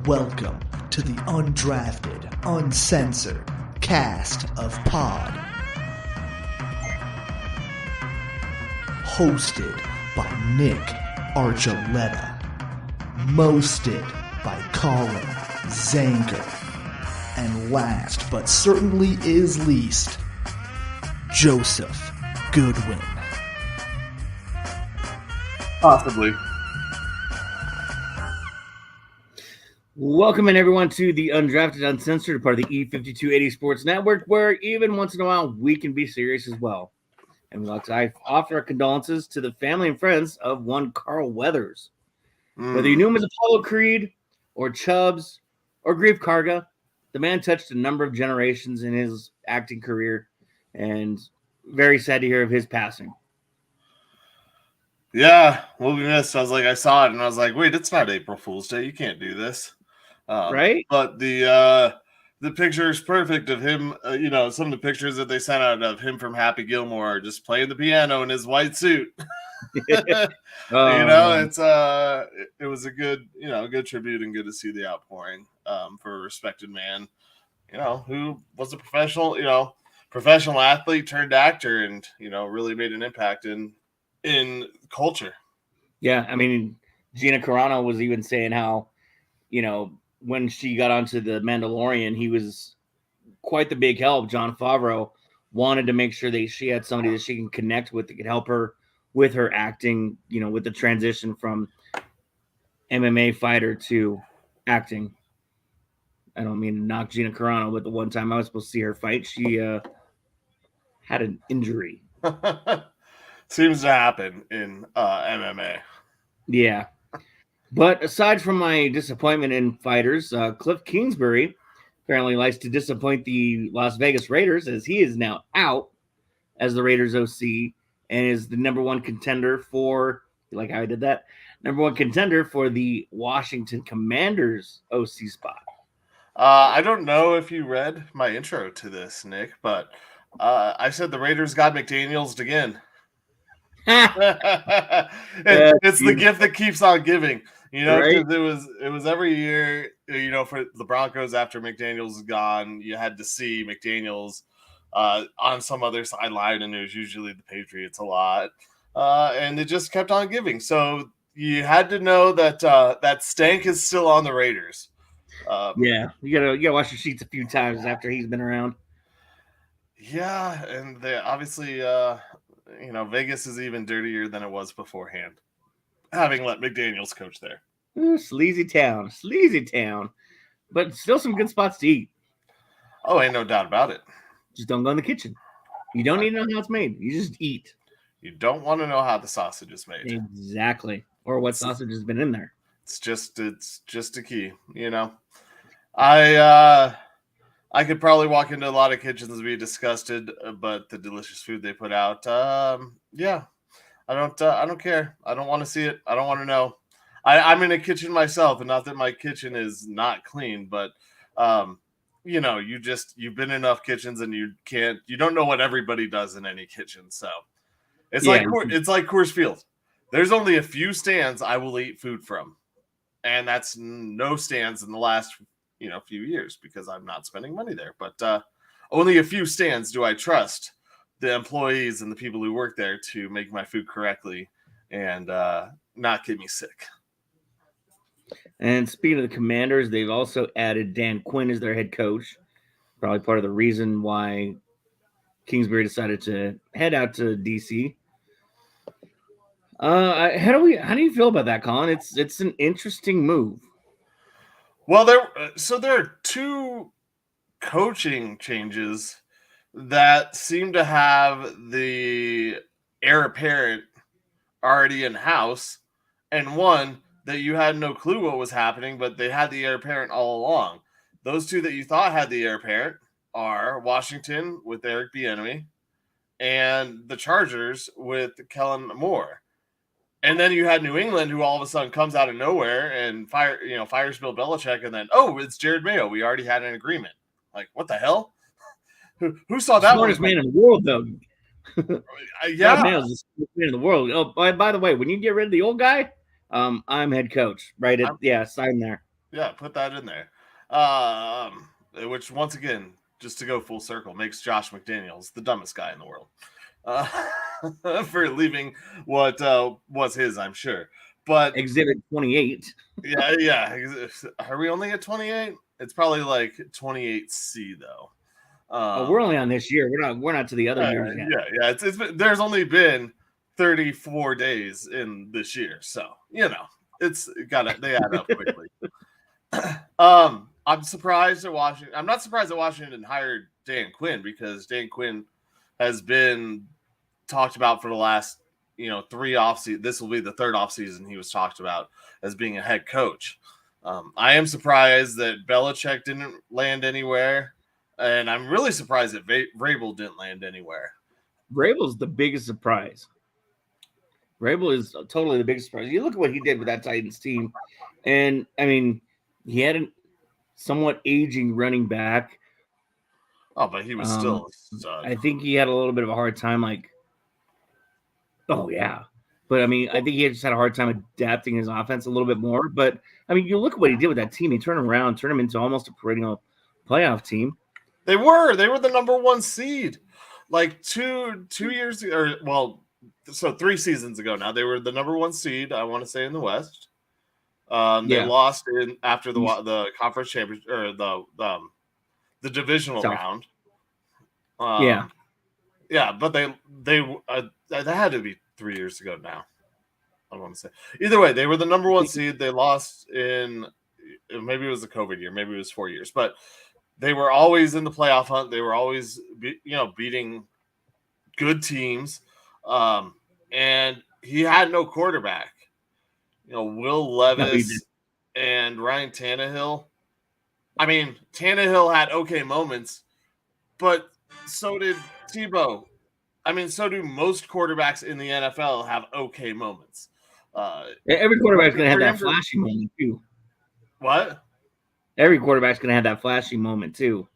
Welcome to the Undrafted, Uncensored cast of Pod. Hosted by Nick Archuleta. Mosted by Colin Zanker. And last but certainly is least, Joseph Goodwin. Possibly. Welcome in everyone to the Undrafted Uncensored, part of the E5280 Sports Network, where even once in a while we can be serious as well. And we'd like to offer our condolences to the family and friends of one Carl Weathers. Whether you knew him as Apollo Creed or Chubbs or Grief Karga, the man touched a number of generations in his acting career, and very sad to hear of his passing. Yeah, we'll be missed. I saw it and I was like, wait, it's not April Fool's Day. You can't do this. Right? But the picture is perfect of him. Some of the pictures that they sent out of him from Happy Gilmore are just playing the piano in his white suit. It was a good tribute and good to see the outpouring for a respected man, who was a professional athlete turned actor and, really made an impact in culture. Yeah, I mean, Gina Carano was even saying how, when she got onto The Mandalorian, he was quite the big help. Jon Favreau wanted to make sure that she had somebody that she can connect with that could help her with her acting, with the transition from MMA fighter to acting. I don't mean to knock Gina Carano, but the one time I was supposed to see her fight, she had an injury. Seems to happen in MMA. Yeah. But aside from my disappointment in fighters, Cliff Kingsbury apparently likes to disappoint the Las Vegas Raiders, as he is now out as the Raiders OC and is the number one contender for, you like how I did that? Number one contender for the Washington Commanders OC spot. I don't know if you read my intro to this, Nick, but I said the Raiders got McDanielsed again. It's the gift that keeps on giving, right? Because it was every year, for the Broncos after McDaniels is gone, you had to see McDaniels on some other sideline, and it was usually the Patriots a lot, and it just kept on giving. So you had to know that that stank is still on the Raiders. Yeah, you gotta wash your sheets a few times after he's been around. Yeah, and they obviously. Vegas is even dirtier than it was beforehand, having let McDaniels coach there. Ooh, sleazy town, but still some good spots to eat. Oh, ain't no doubt about it. Just don't go in the kitchen. You don't need to know how it's made. You just eat. You don't want to know how the sausage is made. Exactly. Or what sausage has been in there. It's just a key, I could probably walk into a lot of kitchens we discussed it, but the delicious food they put out, I don't care. I don't want to see it. I don't want to know. I'm in a kitchen myself, and not that my kitchen is not clean, but you've been in enough kitchens, and you don't know what everybody does in any kitchen. So it's like Coors Field. There's only a few stands I will eat food from, and that's no stands in the last few years because I'm not spending money there. But only a few stands do I trust the employees and the people who work there to make my food correctly and not get me sick. And speaking of the Commanders, they've also added Dan Quinn as their head coach. Probably part of the reason why Kingsbury decided to head out to DC. How do you feel about that, Colin? It's an interesting move. Well, there are two coaching changes that seem to have the heir apparent already in house, and one that you had no clue what was happening, but they had the heir apparent all along. Those two that you thought had the heir apparent are Washington with Eric Bieniemy and the Chargers with Kellen Moore. And then you had New England, who all of a sudden comes out of nowhere and fires Bill Belichick, and then it's Jared Mayo. We already had an agreement. Like, what the hell? Who saw that? Smartest man in the world, though. Yeah, Mayo's the smartest man in the world. Oh, by the way, when you get rid of the old guy, I'm head coach. Right? Sign there. Yeah, put that in there. Which once again, just to go full circle, makes Josh McDanielsed the dumbest guy in the world uh, for leaving what was his, I'm sure. But Exhibit 28. yeah. Are we only at 28? It's probably like 28C though. We're only on this year. We're not to the other years yet. Yeah. It's been, there's only been 34 days in this year, so it's they add up quickly. I'm surprised at Washington. I'm not surprised that Washington hired Dan Quinn because Dan Quinn has been talked about for the last 3 off seasons. This will be the 3rd off season he was talked about as being a head coach. I am surprised that Belichick didn't land anywhere, and I'm really surprised that Vrabel didn't land anywhere. Vrabel's the biggest surprise. Vrabel is totally the biggest surprise. You look at what he did with that Titans team, and I mean, he had a somewhat aging running back. Oh, but he was still. I think he had a little bit of a hard time. But I mean, I think he just had a hard time adapting his offense a little bit more. But I mean, you look at what he did with that team. He turned them into almost a perennial playoff team. They were the number 1 seed, like two years ago, so 3 seasons ago now. They were the number 1 seed, I want to say, in the West. They lost after the conference championship or the divisional round. But that had to be 3 years ago now. I want to say either way, they were the number 1 seed. They lost in maybe it was the COVID year, maybe it was 4 years, but they were always in the playoff hunt. They were always beating good teams, and he had no quarterback. Will Levis and Ryan Tannehill. I mean, Tannehill had okay moments, but so did Tebow. I mean, so do most quarterbacks in the NFL have okay moments. Every quarterback's going to have that flashy moment, too. What? Every quarterback's going to have that flashy moment, too.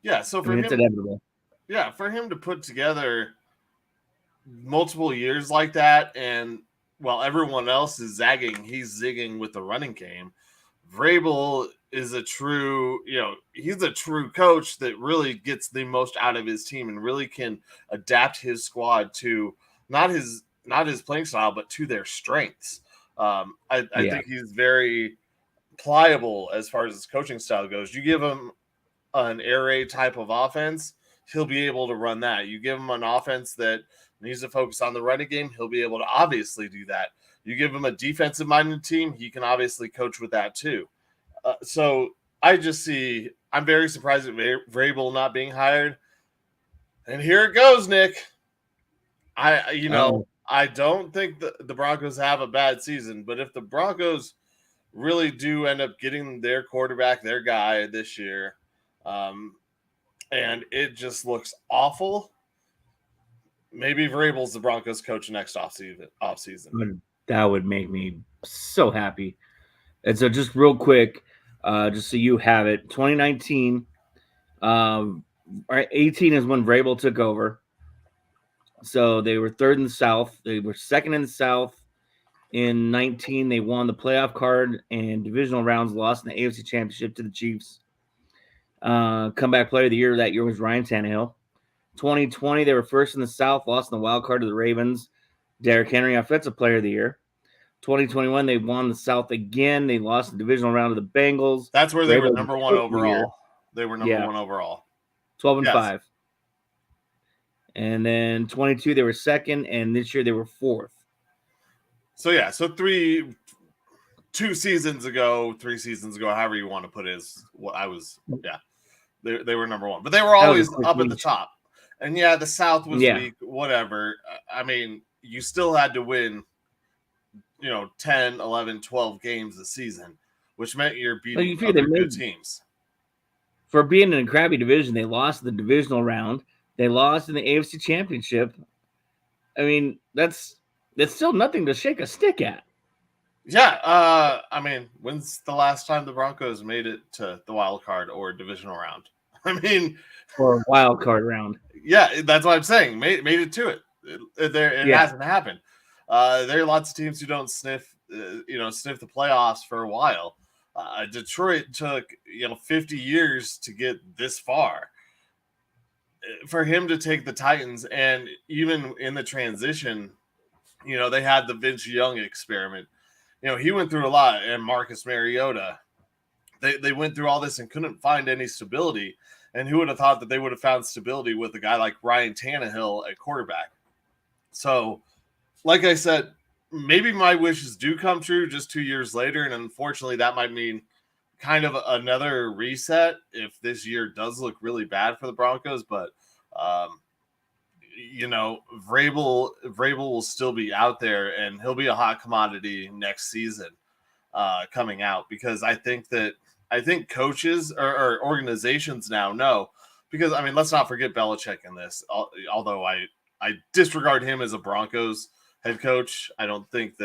Yeah, so for him, it's inevitable. Yeah, for him to put together multiple years like that, and while everyone else is zagging, he's zigging with the running game. Vrabel is he's a true coach that really gets the most out of his team and really can adapt his squad to not his playing style, but to their strengths. I think he's very pliable as far as his coaching style goes. You give him an air raid type of offense, he'll be able to run that. You give him an offense that needs to focus on the running game, he'll be able to obviously do that. You give him a defensive-minded team, he can obviously coach with that too. So I'm very surprised at Vrabel not being hired. And here it goes, Nick. I don't think the Broncos have a bad season, but if the Broncos really do end up getting their quarterback, their guy this year, and it just looks awful, maybe Vrabel's the Broncos coach next offseason. That would make me so happy. And so just real quick, just so you have it, 2019, 18 is when Vrabel took over. So they were 3rd in the South. They were 2nd in the South. In 19, they won the playoff card and divisional rounds, lost in the AFC Championship to the Chiefs. Comeback player of the year that year was Ryan Tannehill. 2020, they were 1st in the South, lost in the wild card to the Ravens. Derrick Henry, offensive player of the year. 2021, they won the South again. They lost the divisional round to the Bengals. That's where they were number 1 overall. They were number 1 overall. 12-5. And then 22, they were 2nd, and this year they were 4th. So 3 seasons ago, however you want to put it, is what I was. Yeah, they were number 1, but they were always up at the top. And the South was weak. Whatever. I mean, you still had to win, 10, 11, 12 games a season, which meant you're beating other good teams. For being in a crappy division, they lost the divisional round. They lost in the AFC Championship. I mean, that's still nothing to shake a stick at. Yeah, I mean, when's the last time the Broncos made it to the wild card or divisional round? I mean, or wild card round. Yeah, that's what I'm saying. Made it to it. It hasn't happened. There are lots of teams who don't sniff the playoffs for a while. Detroit took 50 years to get this far. For him to take the Titans, and even in the transition, they had the Vince Young experiment. He went through a lot, and Marcus Mariota. They went through all this and couldn't find any stability. And who would have thought that they would have found stability with a guy like Ryan Tannehill at quarterback? So, like I said, maybe my wishes do come true just 2 years later. And unfortunately, that might mean kind of another reset if this year does look really bad for the Broncos. But, Vrabel will still be out there, and he'll be a hot commodity next season coming out, because I think coaches or organizations now know, because, let's not forget Belichick in this. Although I disregard him as a Broncos head coach. I don't think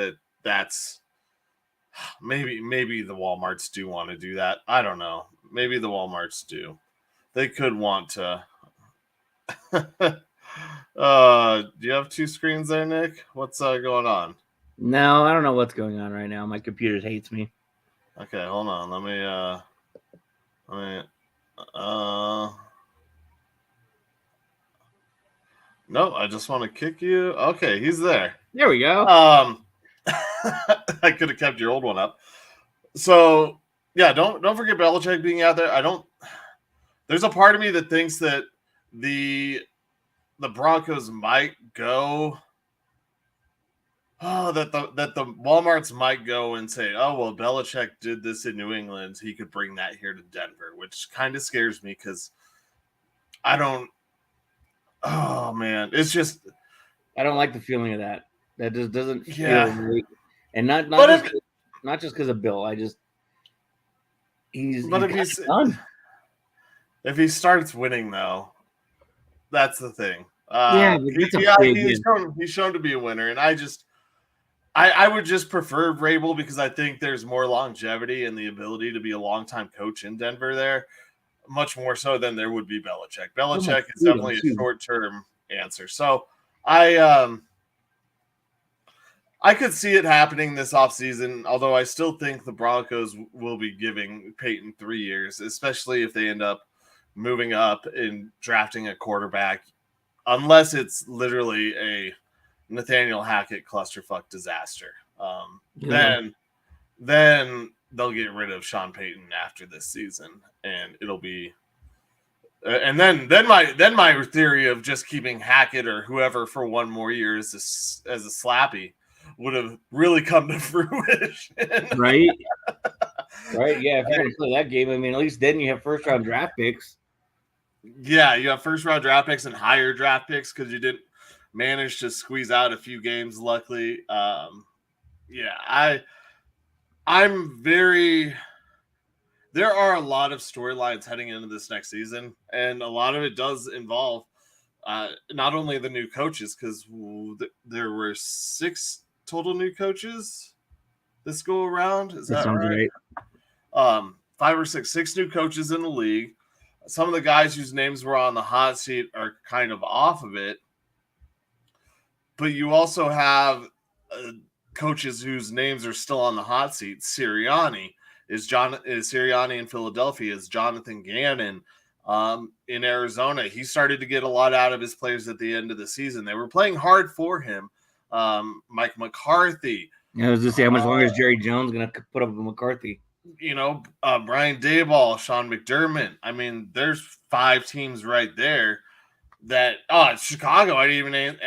that's maybe the Walmarts do want to do that. I don't know. Maybe the Walmarts do. They could want to. Do you have two screens there, Nick? What's going on? No, I don't know what's going on right now. My computer hates me. Okay, hold on. Let me no, I just want to kick you. Okay, he's there. There we go. I could have kept your old one up. So, yeah, don't forget Belichick being out there. There's a part of me that thinks that the Broncos might go that the Walmarts might go and say, oh, well, Belichick did this in New England. He could bring that here to Denver, which kind of scares me, because oh, man. It's just, I don't like the feeling of that. That just doesn't feel right. And not just because of Bill. If he starts winning, though, that's the thing. He's shown to be a winner, and I would just prefer Vrabel, because I think there's more longevity and the ability to be a longtime coach in Denver there, much more so than there would be Belichick. Belichick is definitely a short-term answer. So I could see it happening this offseason, although I still think the Broncos will be giving Peyton 3 years, especially if they end up moving up and drafting a quarterback, unless it's literally a Nathaniel Hackett clusterfuck disaster. Then they'll get rid of Sean Payton after this season, and it'll be and then my theory of just keeping Hackett or whoever for one more year as a slappy would have really come to fruition. Right. Yeah, if you're gonna play that game, at least then you have first round draft picks. Yeah, you have first round draft picks and higher draft picks, because you didn't manage to squeeze out a few games, luckily. There are a lot of storylines heading into this next season, and a lot of it does involve not only the new coaches, because there were 6 total new coaches this go around. Is that right? 5 or 6 new coaches in the league. Some of the guys whose names were on the hot seat are kind of off of it. But you also have coaches whose names are still on the hot seat. Sirianni is Sirianni in Philadelphia, is Jonathan Gannon in Arizona. He started to get a lot out of his players at the end of the season. They were playing hard for him. Mike McCarthy. I was just saying, how much longer is Jerry Jones going to put up with McCarthy? Brian Daboll, Sean McDermott. There's 5 teams right there that Chicago. I didn't even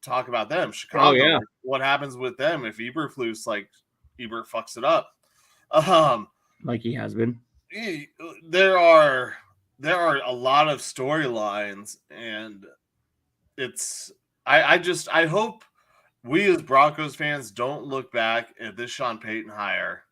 talk about them. Chicago. Oh, yeah. What happens with them if Eberflus fucks it up? Like he has been. There are a lot of storylines, and it's I hope we as Broncos fans don't look back at this Sean Payton hire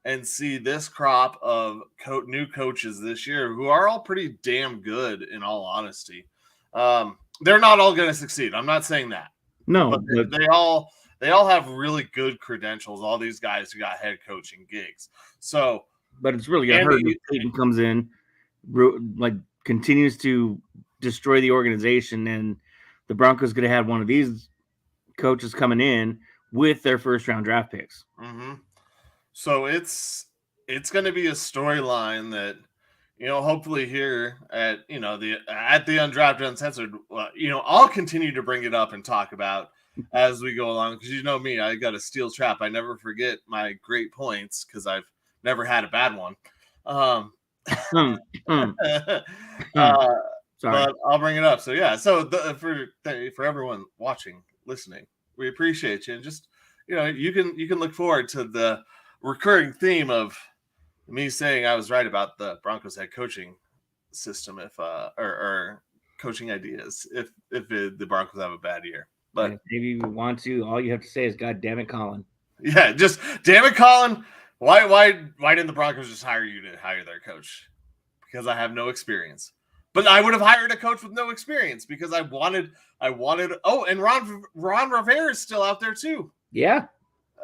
and see this crop of new coaches this year who are all pretty damn good, in all honesty. They're not all going to succeed. I'm not saying that. No, but they all have really good credentials. All these guys who got head coaching gigs. So, but it's really going to hurt if Payton comes in, continues to destroy the organization, and the Broncos could have had one of these coaches coming in with their first round draft picks. Mm-hmm. So it's it's going to be a storyline that, hopefully here at, at the Undrafted Uncensored, I'll continue to bring it up and talk about as we go along. Because you know me, I got a steel trap. I never forget my great points because I've never had a bad one. Sorry. But I'll bring it up. So yeah, so for everyone watching, listening, we appreciate you, and just you can look forward to the recurring theme of me saying I was right about the Broncos head coaching system or coaching ideas if the Broncos have a bad year. But if you want to, all you have to say is "God damn it, Colin." Yeah, just damn it, Colin. Why didn't the Broncos just hire you to hire their coach? Because I have no experience. But I would have hired a coach with no experience because I wanted. Oh, and Ron Rivera is still out there too. Yeah.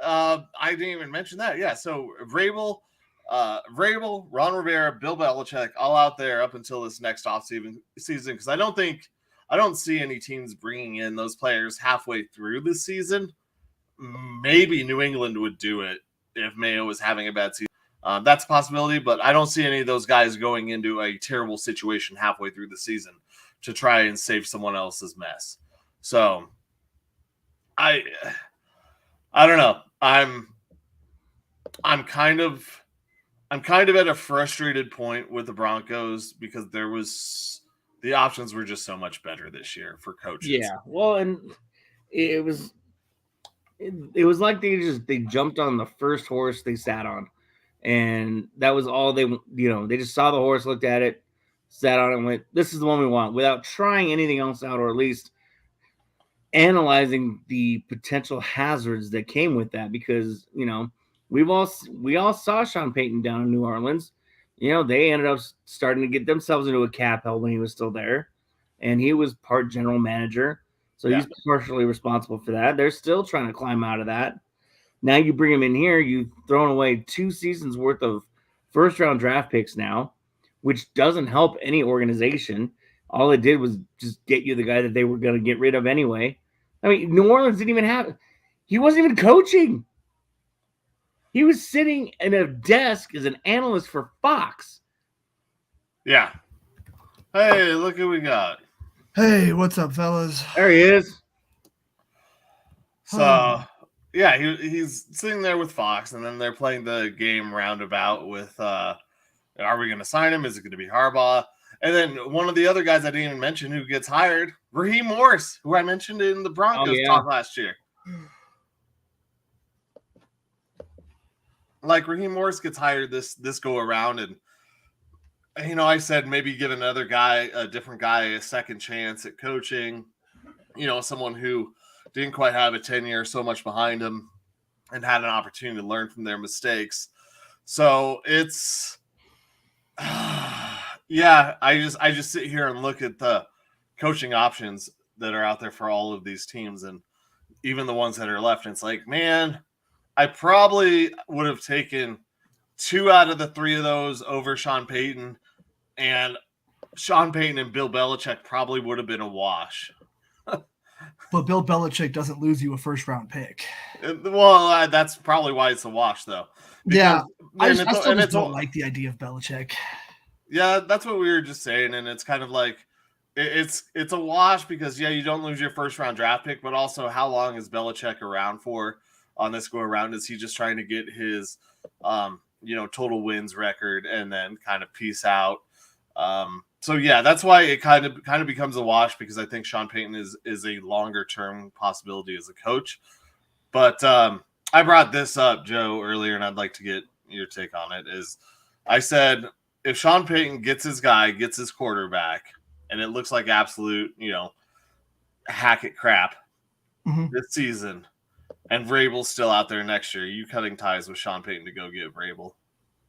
I didn't even mention that. Yeah, so Vrabel, Ron Rivera, Bill Belichick, all out there up until this next offseason because I don't see any teams bringing in those players halfway through the season. Maybe New England would do it if Mayo was having a bad season. That's a possibility, but I don't see any of those guys going into a terrible situation halfway through the season to try and save someone else's mess. So I don't know. I'm kind of at a frustrated point with the Broncos because the options were just so much better this year for coaches. Yeah. Well, and it was like they jumped on the first horse they sat on. And that was all they just saw the horse, looked at it, sat on it, and went, this is the one we want, without trying anything else out, or at least analyzing the potential hazards that came with that. Because, we all saw Sean Payton down in New Orleans. They ended up starting to get themselves into a cap hell when he was still there. And he was part general manager. So he's partially responsible for that. They're still trying to climb out of that. Now you bring him in here, you've thrown away 2 seasons worth of first-round draft picks now, which doesn't help any organization. All it did was just get you the guy that they were going to get rid of anyway. I mean, New Orleans didn't even have – he wasn't even coaching. He was sitting in a desk as an analyst for Fox. Yeah. Hey, look who we got. Hey, what's up, fellas? There he is. So – yeah, he's sitting there with Fox, and then they're playing the game roundabout with, are we going to sign him? Is it going to be Harbaugh? And then one of the other guys I didn't even mention who gets hired, Raheem Morris, who I mentioned in the Broncos talk last year. Like, Raheem Morris gets hired this go around, and I said maybe give another guy, a different guy, a second chance at coaching. Someone who didn't quite have a tenure so much behind him and had an opportunity to learn from their mistakes. So it's, yeah, I just sit here and look at the coaching options that are out there for all of these teams and even the ones that are left. And it's like, man, I probably would have taken 2 out of the 3 of those over Sean Payton, and Sean Payton and Bill Belichick probably would have been a wash. But Bill Belichick doesn't lose you a first-round pick. Well, that's probably why it's a wash, though. Because, I still don't like the idea of Belichick. Yeah, that's what we were just saying, and it's kind of like it's a wash because, yeah, you don't lose your first-round draft pick, but also how long is Belichick around for on this go-around? Is he just trying to get his, total wins record and then kind of peace out? So yeah, that's why it kind of becomes a wash, because I think Sean Payton is a longer term possibility as a coach. But I brought this up, Joe, earlier, and I'd like to get your take on it. Is I said if Sean Payton gets his guy, gets his quarterback, and it looks like absolute, hack it crap this season, and Vrabel's still out there next year, you cutting ties with Sean Payton to go get Vrabel?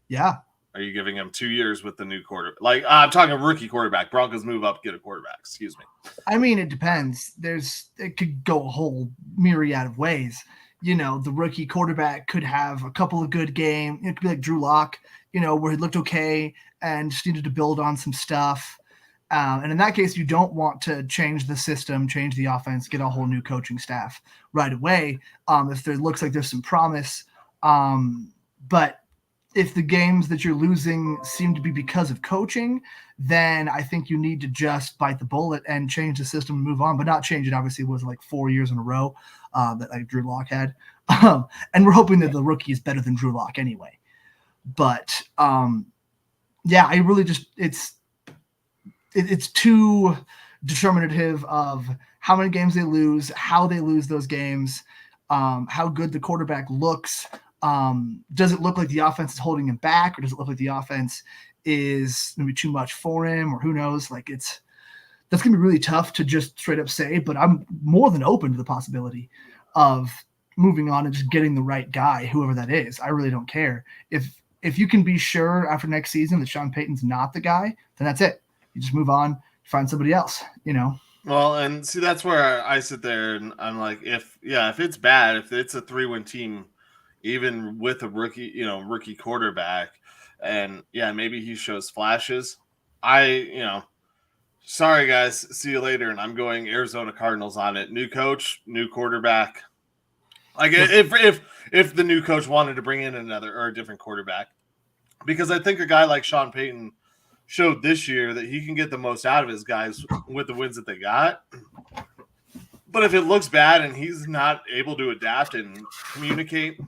Yeah. Are you giving him 2 years with the new quarterback? Like, I'm talking a rookie quarterback. Broncos move up, get a quarterback. Excuse me. I mean, it depends. It could go a whole myriad of ways. The rookie quarterback could have a couple of good games. It could be like Drew Lock, where he looked okay and just needed to build on some stuff. And in that case, you don't want to change the system, change the offense, get a whole new coaching staff right away. If there looks like there's some promise. But if the games that you're losing seem to be because of coaching, then I think you need to just bite the bullet and change the system and move on, but not change it. Obviously, it was like 4 years in a row that like Drew Lock had. And we're hoping that the rookie is better than Drew Lock anyway. But yeah, I really just it's too determinative of how many games they lose, how they lose those games, how good the quarterback looks. Does it look like the offense is holding him back, or does it look like the offense is going to be too much for him, or who knows? Like that's going to be really tough to just straight up say, but I'm more than open to the possibility of moving on and just getting the right guy, whoever that is. I really don't care. If you can be sure after next season that Sean Payton's not the guy, then that's it. You just move on, find somebody else, Well, and see, that's where I sit there and I'm like, if it's bad, if it's a 3-win team, even with a rookie quarterback, and maybe he shows flashes, sorry guys, see you later, and I'm going Arizona Cardinals on it. New coach, new quarterback. Like if the new coach wanted to bring in another or a different quarterback, because I think a guy like Sean Payton showed this year that he can get the most out of his guys with the wins that they got. But if it looks bad and he's not able to adapt and communicate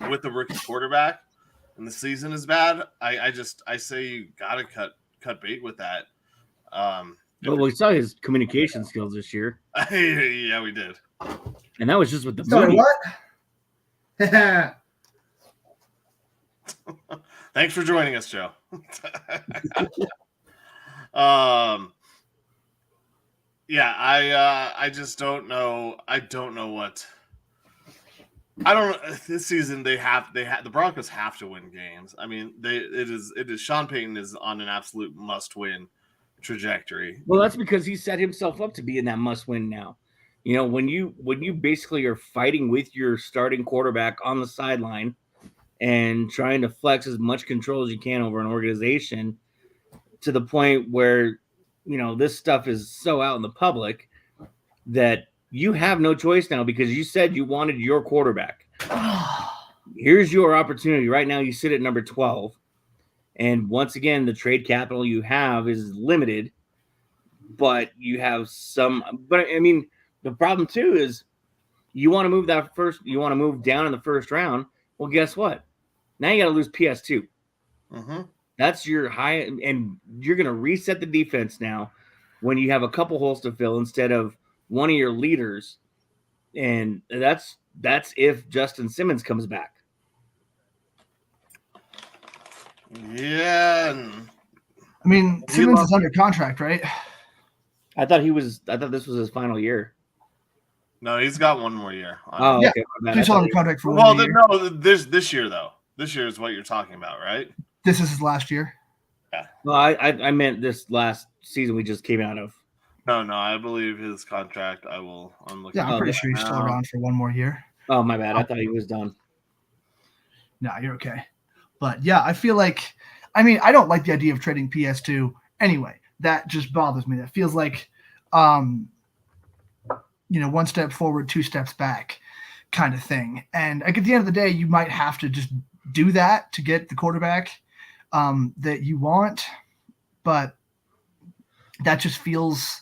with the rookie quarterback and the season is bad, I say you gotta cut bait with that. Well, we saw his communication skills this year. Yeah, we did. And that was just with the Sorry, movie. what? Thanks for joining us, Joe. I just don't know. I don't know what. I don't know. This season the Broncos have to win games. I mean, it is Sean Payton is on an absolute must-win trajectory. Well, that's because he set himself up to be in that must-win now. When you basically are fighting with your starting quarterback on the sideline and trying to flex as much control as you can over an organization to the point where, this stuff is so out in the public that you have no choice now because you said you wanted your quarterback. Here's your opportunity. Right now you sit at number 12. And once again, the trade capital you have is limited, but you have some. But I mean, the problem too is you want to move down in the first round. Well, guess what? Now you got to lose PS2. Mm-hmm. That's your high, and you're going to reset the defense now when you have a couple holes to fill instead of one of your leaders. And that's if Justin Simmons comes back. Yeah. I mean, Simmons is under contract, right? I thought this was his final year. No, he's got one more year. Oh, yeah. Okay. He's under contract for 1 year. No, this year though. This year is what you're talking about, right? This is his last year. Yeah. Well, I meant this last season we just came out of. No, I believe his contract. I'm looking. Yeah, I'm pretty sure he's still around for 1 more year. Oh, my bad. I thought he was done. No, you're okay. But yeah, I feel like, I don't like the idea of trading PS2 anyway. That just bothers me. That feels like, 1 step forward, 2 steps back kind of thing. And like at the end of the day, you might have to just do that to get the quarterback that you want. But that just feels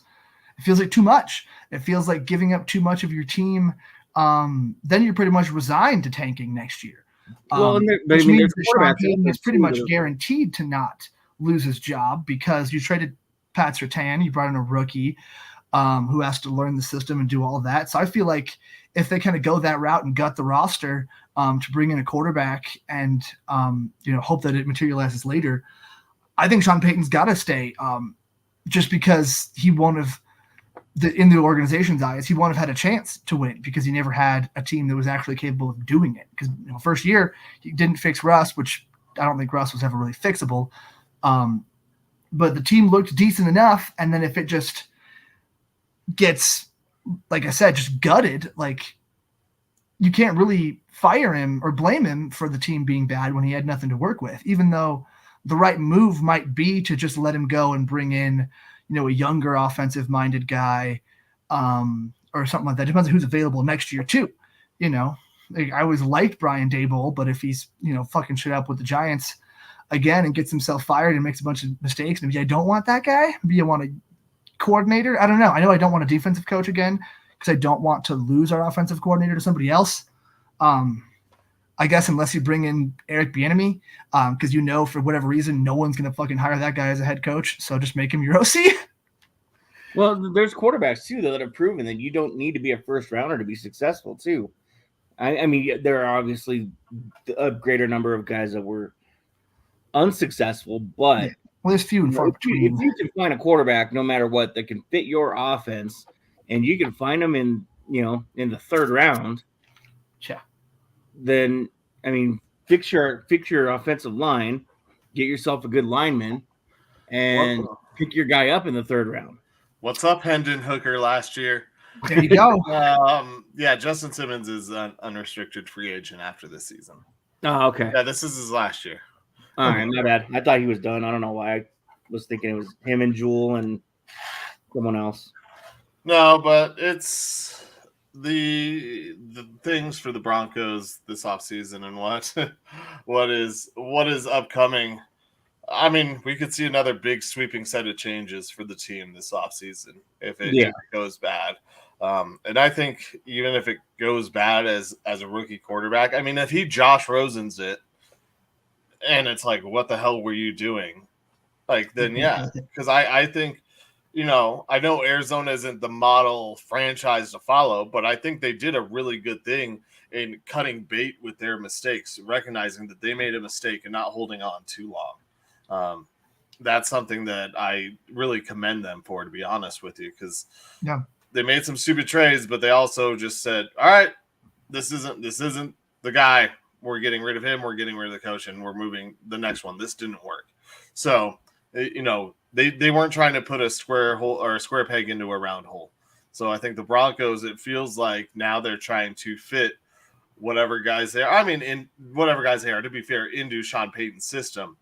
like too much. It feels like giving up too much of your team. Then you're pretty much resigned to tanking next year. Which means that Sean Payton is pretty much guaranteed to not lose his job because you traded Pat Surtain, you brought in a rookie who has to learn the system and do all of that. So I feel like if they kind of go that route and gut the roster to bring in a quarterback and hope that it materializes later, I think Sean Payton's got to stay just because he won't have in the organization's eyes, he won't have had a chance to win because he never had a team that was actually capable of doing it. Because first year he didn't fix Russ, which I don't think Russ was ever really fixable. But the team looked decent enough, and then if it just gets, like I said, just gutted, like you can't really fire him or blame him for the team being bad when he had nothing to work with, even though the right move might be to just let him go and bring in a younger offensive-minded guy or something like that. Depends on who's available next year too, I always liked Brian Daboll, but if he's, fucking shit up with the Giants again and gets himself fired and makes a bunch of mistakes, maybe I don't want that guy. Maybe I want a coordinator. I don't know. I know I don't want a defensive coach again because I don't want to lose our offensive coordinator to somebody else. I guess unless you bring in Eric Bieniemy, because for whatever reason, no one's going to fucking hire that guy as a head coach. So just make him your OC. Well, there's quarterbacks too that have proven that you don't need to be a first rounder to be successful too. I mean, there are obviously a greater number of guys that were unsuccessful, but yeah. Well, there's few and far between. If you can find a quarterback, no matter what, that can fit your offense, and you can find them in the third round, yeah. Then I mean, fix your offensive line, get yourself a good lineman, and pick your guy up in the third round. What's up, Hendon Hooker last year? There you go. Yeah, Justin Simmons is an unrestricted free agent after this season. Oh, okay. Yeah, this is his last year. All right, my bad. I thought he was done. I don't know why. I was thinking it was him and Jewel and someone else. No, but it's the things for the Broncos this offseason and what is upcoming. I mean, we could see another big sweeping set of changes for the team this offseason if it goes bad. And I think even if it goes bad as a rookie quarterback, I mean, if he Josh Rosen's it, and it's like, what the hell were you doing? Like, then yeah, because I think, I know Arizona isn't the model franchise to follow, but I think they did a really good thing in cutting bait with their mistakes, recognizing that they made a mistake and not holding on too long. That's something that I really commend them for, to be honest with you, because they made some stupid trades, but they also just said, all right, this isn't the guy. We're getting rid of him. We're getting rid of the coach, and we're moving the next one. This didn't work. So, they weren't trying to put a square hole or a square peg into a round hole. So I think the Broncos, it feels like now they're trying to fit whatever guys they are. I mean, in whatever guys they are, to be fair, into Sean Payton's system.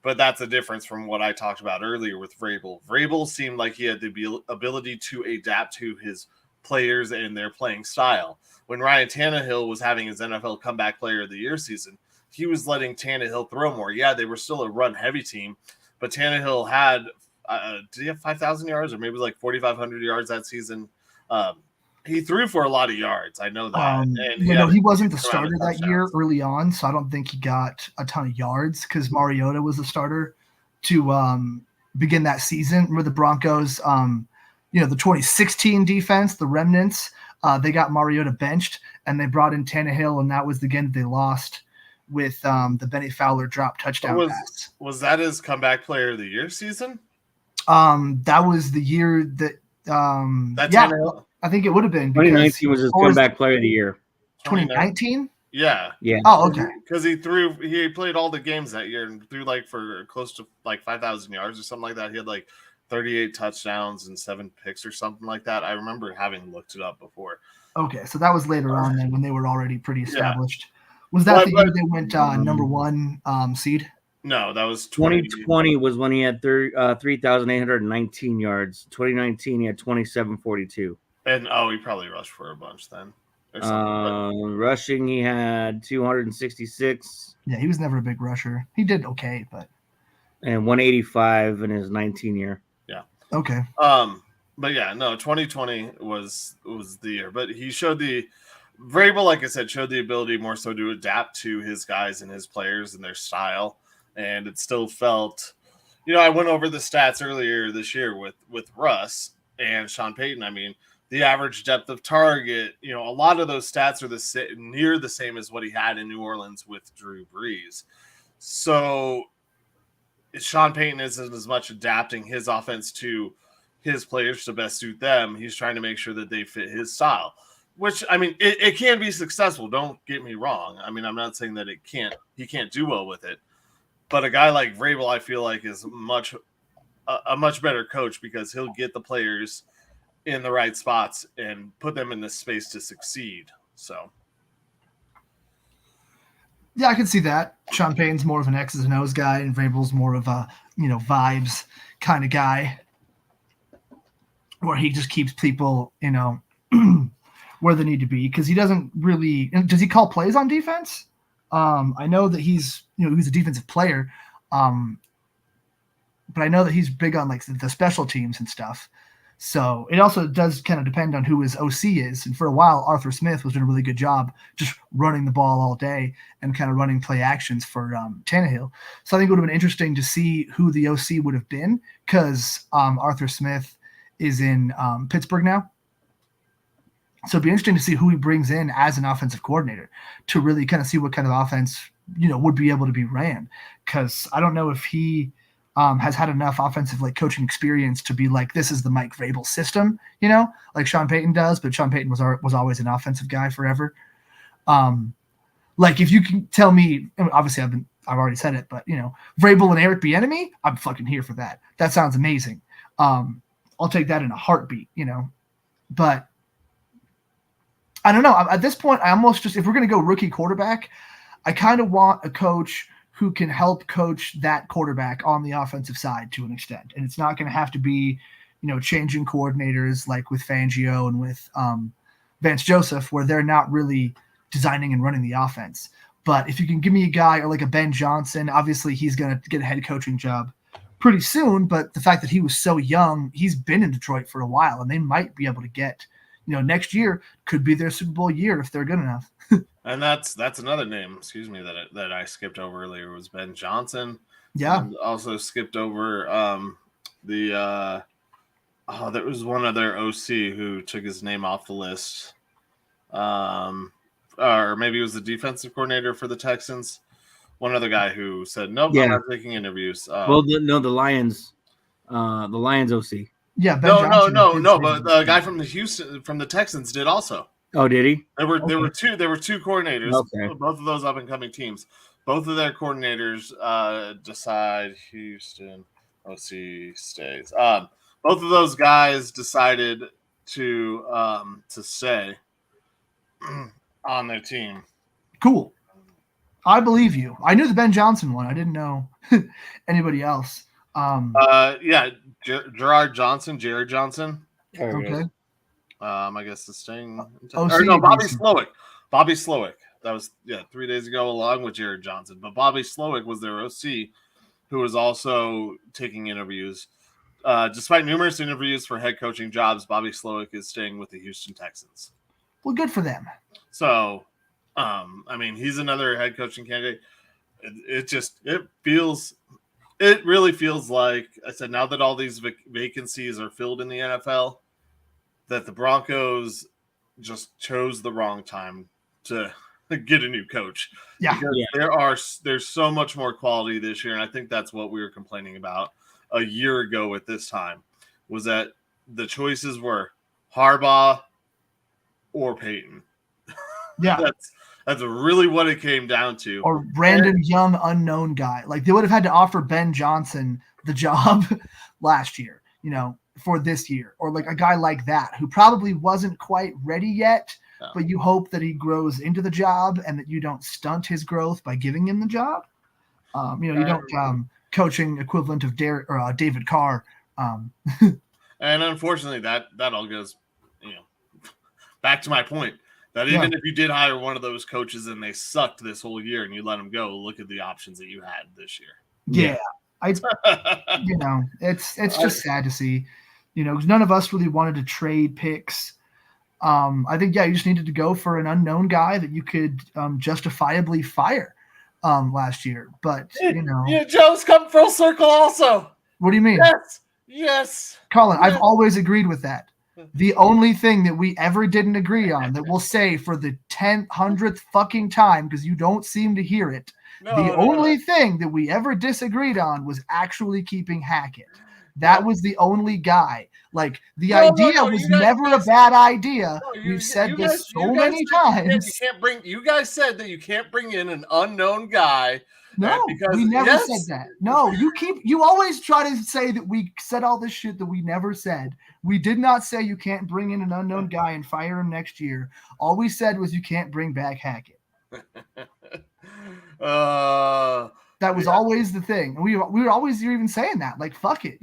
But that's a difference from what I talked about earlier with Vrabel. Vrabel seemed like he had the ability to adapt to his players and their playing style. When Ryan Tannehill was having his NFL Comeback Player of the Year season, he was letting Tannehill throw more. Yeah, they were still a run-heavy team, but Tannehill had did he have 5,000 yards or maybe like 4,500 yards that season? He threw for a lot of yards. I know that. And he wasn't the starter that year early on, so I don't think he got a ton of yards because Mariota was the starter to begin that season. Remember the Broncos, the 2016 defense, the remnants, they got Mariota benched, and they brought in Tannehill, and that was the game that they lost with the Benny Fowler drop touchdown pass. Was that his Comeback Player of the Year season? That was the year that Tannehill? I think it would have been. 2019 was his Comeback Player of the Year. 2019? Yeah. Oh, okay. Because he played all the games that year and threw for close to 5,000 yards or something like that. He had 38 touchdowns and 7 picks or something like that. I remember having looked it up before. Okay, so that was later on then when they were already pretty established. Was that the year they went number one seed? No, that was 2020 was when he had 3,819 yards. 2019 he had 2,742. And he probably rushed for a bunch then. Rushing he had 266. Yeah, he was never a big rusher. He did okay, but and 185 in his 19 year. Yeah. Okay. But yeah, no, 2020 was the year. But he showed Vrabel, like I said, showed the ability more so to adapt to his guys and his players and their style. And it still felt, I went over the stats earlier this year with Russ and Sean Payton. I mean, the average depth of target, a lot of those stats are near the same as what he had in New Orleans with Drew Brees. So Sean Payton isn't as much adapting his offense to his players to best suit them. He's trying to make sure that they fit his style, which, I mean, it can be successful. Don't get me wrong. I mean, I'm not saying that he can't do well with it, but a guy like Vrabel, I feel like is a much better coach because he'll get the players in the right spots and put them in this space to succeed. So. Yeah, I can see that. Sean Payton's more of an X's and O's guy, and Vrabel's more of a, vibes kind of guy where he just keeps people, where they need to be, because he doesn't really. Does he call plays on defense? I know that he's a defensive player, but I know that he's big on like the special teams and stuff. So it also does kind of depend on who his OC is. And for a while, Arthur Smith was doing a really good job just running the ball all day and kind of running play actions for Tannehill. So I think it would have been interesting to see who the OC would have been, because Arthur Smith is in Pittsburgh now. So it'd be interesting to see who he brings in as an offensive coordinator to really kind of see what kind of offense, would be able to be ran. Because I don't know if he has had enough offensive coaching experience to be like, this is the Mike Vrabel system, like Sean Payton does. But Sean Payton was always an offensive guy forever. Like if you can tell me, obviously I've already said it, but Vrabel and Eric Bieniemy, I'm fucking here for that. That sounds amazing. I'll take that in a heartbeat, But I don't know. At this point, I almost just, if we're going to go rookie quarterback, I kind of want a coach who can help coach that quarterback on the offensive side to an extent. And it's not going to have to be, changing coordinators like with Fangio and with Vance Joseph, where they're not really designing and running the offense. But if you can give me a guy or like a Ben Johnson, obviously he's going to get a head coaching job pretty soon. But the fact that he was so young, he's been in Detroit for a while, and they might be able to get, next year could be their Super Bowl year if they're good enough. And that's another name, that I skipped over earlier, was Ben Johnson. Yeah. And also skipped over there was one other OC who took his name off the list. Or maybe it was the defensive coordinator for the Texans. One other guy who said, nope, I'm not taking interviews. The Lions OC. Yeah, Ben Johnson. No, but the guy from the Texans did also. Oh, did he? There were two coordinators. Okay. Both of those up and coming teams. Both of their coordinators decide Houston OC stays. Both of those guys decided to stay on their team. Cool. I believe you. I knew the Ben Johnson one. I didn't know anybody else. Jared Johnson. Okay. I guess it's staying. Bobby Slowick. Bobby Slowick. That was 3 days ago, along with Jared Johnson. But Bobby Slowick was their OC, who was also taking interviews. Despite numerous interviews for head coaching jobs, Bobby Slowick is staying with the Houston Texans. Well, good for them. So, he's another head coaching candidate. It really feels like, I said, now that all these vacancies are filled in the NFL, that the Broncos just chose the wrong time to get a new coach. Yeah. Because there's so much more quality this year, and I think that's what we were complaining about a year ago at this time, was that the choices were Harbaugh or Peyton. Yeah. That's really what it came down to. Or random young unknown guy. Like they would have had to offer Ben Johnson the job last year, for this year, or like a guy like that who probably wasn't quite ready yet, but you hope that he grows into the job and that you don't stunt his growth by giving him the job. You don't coaching equivalent of David Carr. And unfortunately, that all goes, back to my point that even if you did hire one of those coaches and they sucked this whole year and you let them go, look at the options that you had this year. Yeah. It's just sad to see, none of us really wanted to trade picks. I think, you just needed to go for an unknown guy that you could justifiably fire last year. But, Joe's come full circle also. What do you mean? Yes. Colin, I've always agreed with that. The only thing that we ever didn't agree on, that we'll say for the 100th fucking time, because you don't seem to hear it, the only thing that we ever disagreed on was actually keeping Hackett. That was the only guy. Like, the idea was never a bad idea. We've said this so many times. You guys said that you can't bring in an unknown guy. No, we never said that. No, you always try to say that we said all this shit that we never said. We did not say you can't bring in an unknown guy and fire him next year. All we said was you can't bring back Hackett. That was always the thing. We were always even saying that, like, fuck it,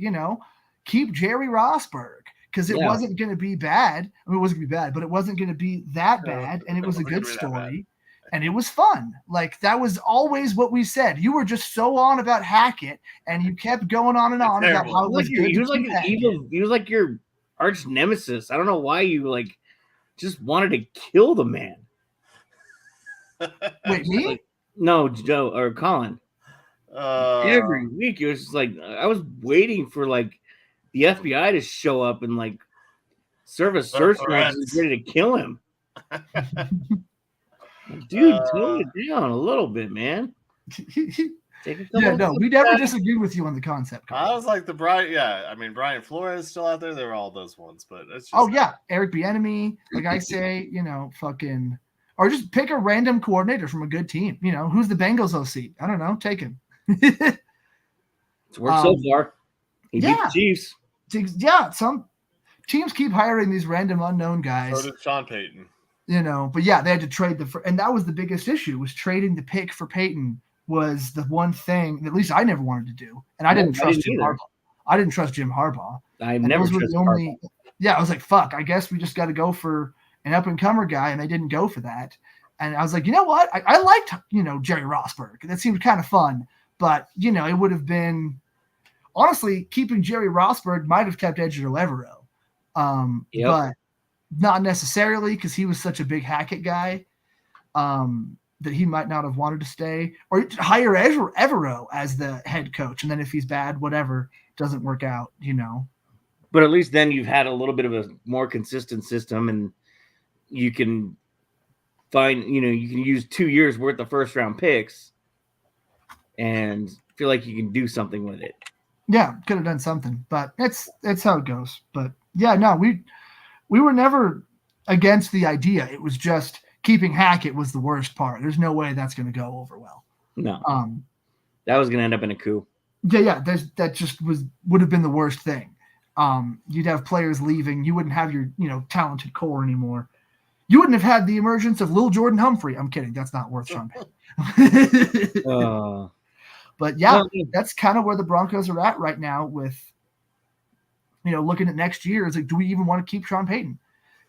keep Jerry Rosberg, because it wasn't going to be bad. I mean, it wasn't going to be bad, but it wasn't going to be that bad, and it was a good story, and it was fun. Like, that was always what we said. You were just so on about Hackett, and you kept going on and on about how it was good. He was like an evil. He was like your arch nemesis. I don't know why you like just wanted to kill the man. Wait, me? Like, no, Joe or Colin. Every week it was just like I was waiting for like the FBI to show up and like serve a search warrant ready to kill him. Dude, tone it down a little bit, man. No, we never disagreed with you on the concept. I was like Brian Flores is still out there. They were all those ones, but it's just Eric Bieniemy, like I say, fucking, or just pick a random coordinator from a good team. Who's the Bengals OC? I don't know, take him. It's worked so far. He beat the Chiefs. Yeah, some teams keep hiring these random unknown guys. So did Sean Payton. But yeah, they had to trade and that was the biggest issue, was trading the pick for Payton was the one thing that at least I never wanted to do. And I didn't trust Jim Harbaugh. I didn't trust Jim Harbaugh. I never trusted Harbaugh. Yeah, I was like, fuck, I guess we just got to go for an up-and-comer guy, and they didn't go for that. And I was like, you know what? I liked, Jerry Rosburg. That seemed kind of fun. But, it would have been – honestly, keeping Jerry Rosburg might have kept Edger Evero. But not necessarily, because he was such a big Hackett guy that he might not have wanted to stay. Or hire Evero as the head coach, and then if he's bad, whatever, doesn't work out, But at least then you've had a little bit of a more consistent system, and you can find, you can use 2 years worth of first round picks and feel like you can do something with it. Yeah, could have done something, but it's how it goes. But yeah, no, we were never against the idea. It was just keeping Hackett was the worst part. There's no way that's going to go over well. No. That was going to end up in a coup. Yeah, that just would have been the worst thing. You'd have players leaving. You wouldn't have your, talented core anymore. You wouldn't have had the emergence of Lil Jordan Humphrey. I'm kidding. That's not worth Sean Payton. But yeah, that's kind of where the Broncos are at right now with, looking at next year. Is like, do we even want to keep Sean Payton?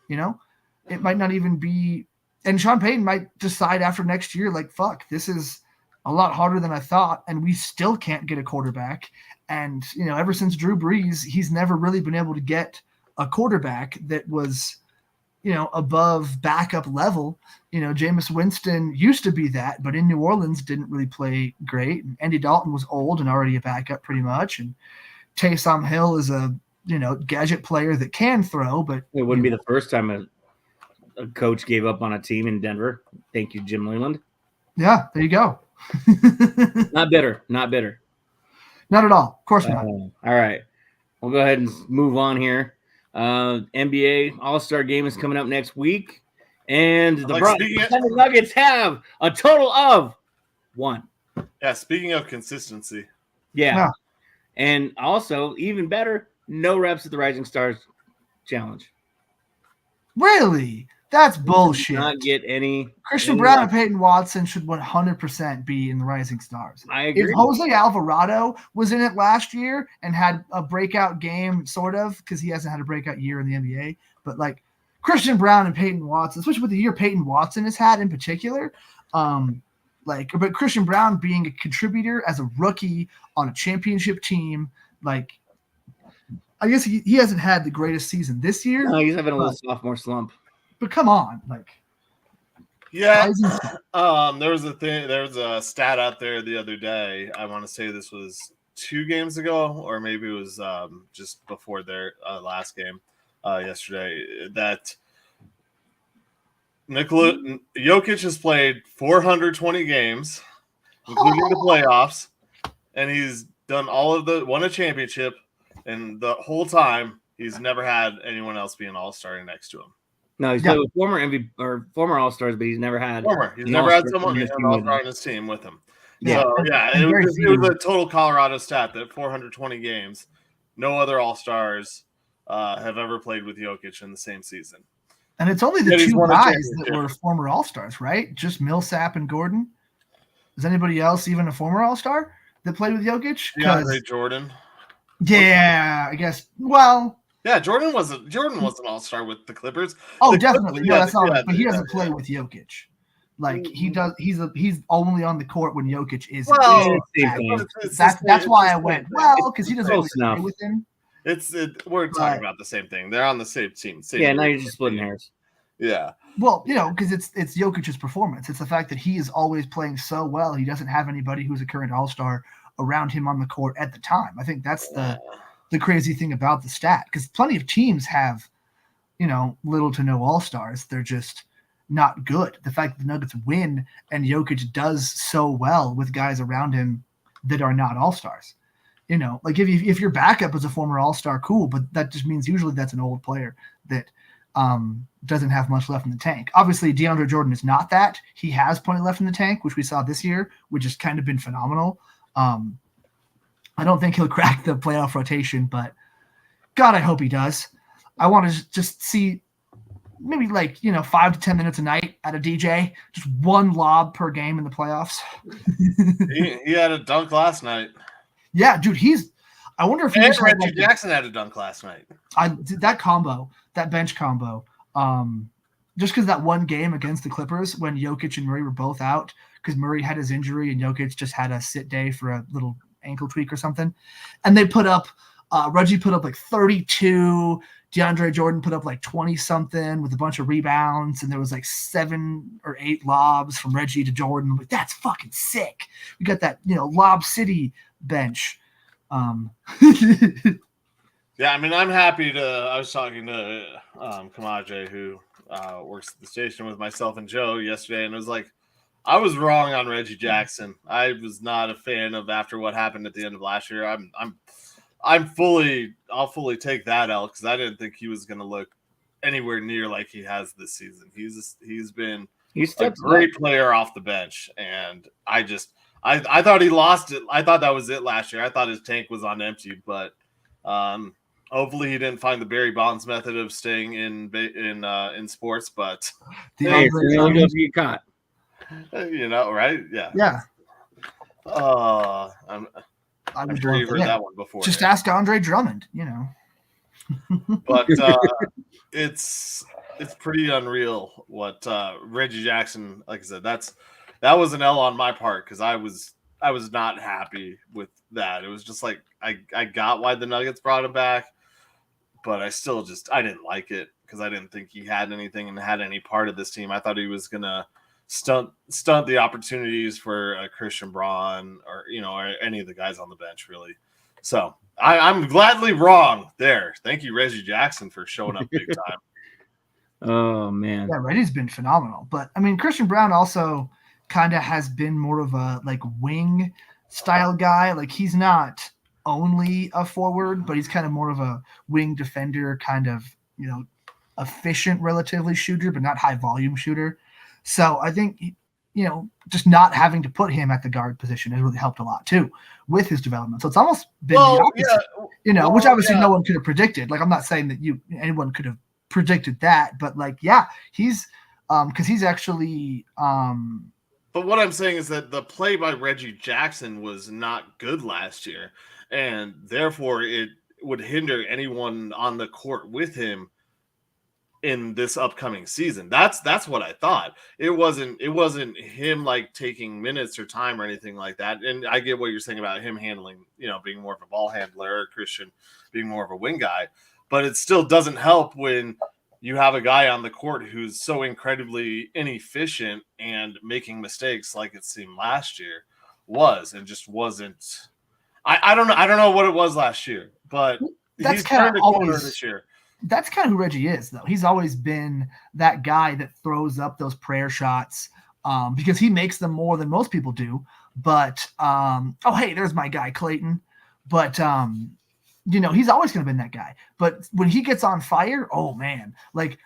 It might not even be, and Sean Payton might decide after next year, like, fuck, this is a lot harder than I thought, and we still can't get a quarterback. And, ever since Drew Brees, he's never really been able to get a quarterback that was, above backup level. Jameis Winston used to be that, but in New Orleans didn't really play great. And Andy Dalton was old and already a backup pretty much. And Taysom Hill is a, gadget player that can throw, but it wouldn't be the first time a coach gave up on a team in Denver. Thank you, Jim Leland. Yeah, there you go. Not bitter. Not at all. Of course not. All right. We'll go ahead and move on here. NBA All-Star Game is coming up next week. And the Nuggets have a total of 1. Yeah, speaking of consistency. Yeah. And also, even better, no reps at the Rising Stars Challenge. Really? That's bullshit. Not get any. Christian Brown and Peyton Watson should 100% be in the Rising Stars. I agree. If Jose Alvarado was in it last year and had a breakout game, sort of, because he hasn't had a breakout year in the NBA, but like Christian Brown and Peyton Watson, especially with the year Peyton Watson has had in particular, but Christian Brown being a contributor as a rookie on a championship team, like, I guess he hasn't had the greatest season this year. No, he's having a little sophomore slump. But come on, like, yeah. There was a stat out there the other day. I want to say this was 2 games ago, or maybe it was just before their last game yesterday, that Jokic has played 420 games, including the playoffs, and he's done won a championship, and the whole time he's never had anyone else be an all-star next to him. No, he's played with former MVP or former All-Stars, but he's never had someone an All-Star on his team with him. Yeah, so, it was a total Colorado stat that 420 games, no other All-Stars have ever played with Jokic in the same season. And it's only the 2 guys that were former All-Stars, right? Just Millsap and Gordon. Is anybody else even a former All-Star that played with Jokic? Yeah, Jordan. Yeah, I guess. Well, Yeah, Jordan was an all-star with the Clippers. Oh, The definitely. Clippers, No, yeah, that's not. yeah, But he yeah, doesn't play with Jokic. Like he does. He's only on the court when Jokic isn't. Well, Same but thing. That's why I went because he doesn't really Close enough. play with him. We're But- talking about the same thing. They're on the same team. Yeah, now you're just splitting hairs. Yeah. Well, because it's Jokic's performance. It's the fact that he is always playing so well. He doesn't have anybody who's a current all-star around him on the court at the time. I think that's the crazy thing about the stat, because plenty of teams have, little to no all-stars. They're just not good. The fact that the Nuggets win and Jokic does so well with guys around him that are not all-stars. Like if your backup is a former all-star, cool, but that just means usually that's an old player that doesn't have much left in the tank. Obviously, DeAndre Jordan is not that. He has plenty left in the tank, which we saw this year, which has kind of been phenomenal. I don't think he'll crack the playoff rotation, but God, I hope he does. I want to just see maybe 5 to 10 minutes a night at a DJ, just one lob per game in the playoffs. He had a dunk last night. Yeah, dude, I wonder if he And just had, Reggie Jackson had a dunk last night. That bench combo, just because that one game against the Clippers when Jokic and Murray were both out, because Murray had his injury and Jokic just had a sit day for a little ankle tweak or something, and they put up Reggie put up 32, DeAndre Jordan put up 20 something with a bunch of rebounds, and there was 7 or 8 lobs from Reggie to Jordan. I'm like, that's fucking sick. We got that Lob City bench. Yeah, I mean, I'm happy to. I was talking to Kamaje, who works at the station with myself and Joe yesterday, and it was like, I was wrong on Reggie Jackson. I was not a fan of after what happened at the end of last year. I'll fully take that out, because I didn't think he was going to look anywhere near like he has this season. He's been a great player off the bench, and I thought he lost it. I thought that was it last year. I thought his tank was on empty, but hopefully he didn't find the Barry Bonds method of staying in sports. But hey, you get caught. Right? Yeah. Yeah. I'm sure you've heard that one before. Just ask Andre Drummond, But it's pretty unreal what Reggie Jackson. Like I said, that was an L on my part, because I was not happy with that. It was just I got why the Nuggets brought him back, but I still I didn't like it, because I didn't think he had anything and had any part of this team. I thought he was gonna stunt the opportunities for Christian Braun or any of the guys on the bench, really. So I'm gladly wrong there. Thank you, Reggie Jackson, for showing up big time. Oh man, yeah, Reggie's been phenomenal. But I mean, Christian Braun also kind of has been more of a wing style guy. He's not only a forward, but he's kind of more of a wing defender, kind of efficient, relatively shooter, but not high volume shooter. So I think, just not having to put him at the guard position has really helped a lot too with his development. So it's almost been the opposite, which obviously no one could have predicted. I'm not saying that anyone could have predicted that, but he's because he's actually. But what I'm saying is that the play by Reggie Jackson was not good last year, and therefore it would hinder anyone on the court with him in this upcoming season. That's what I thought. It wasn't him taking minutes or time or anything like that. And I get what you're saying about him handling, being more of a ball handler, or Christian being more of a wing guy, but it still doesn't help when you have a guy on the court who's so incredibly inefficient and making mistakes like it seemed last year and just wasn't. I don't know what it was last year, but he's turned a corner this year. That's kind of who Reggie is, though. He's always been that guy that throws up those prayer shots because he makes them more than most people do. But, hey, there's my guy, Clayton. But, he's always going to be that guy. But when he gets on fire, oh, man.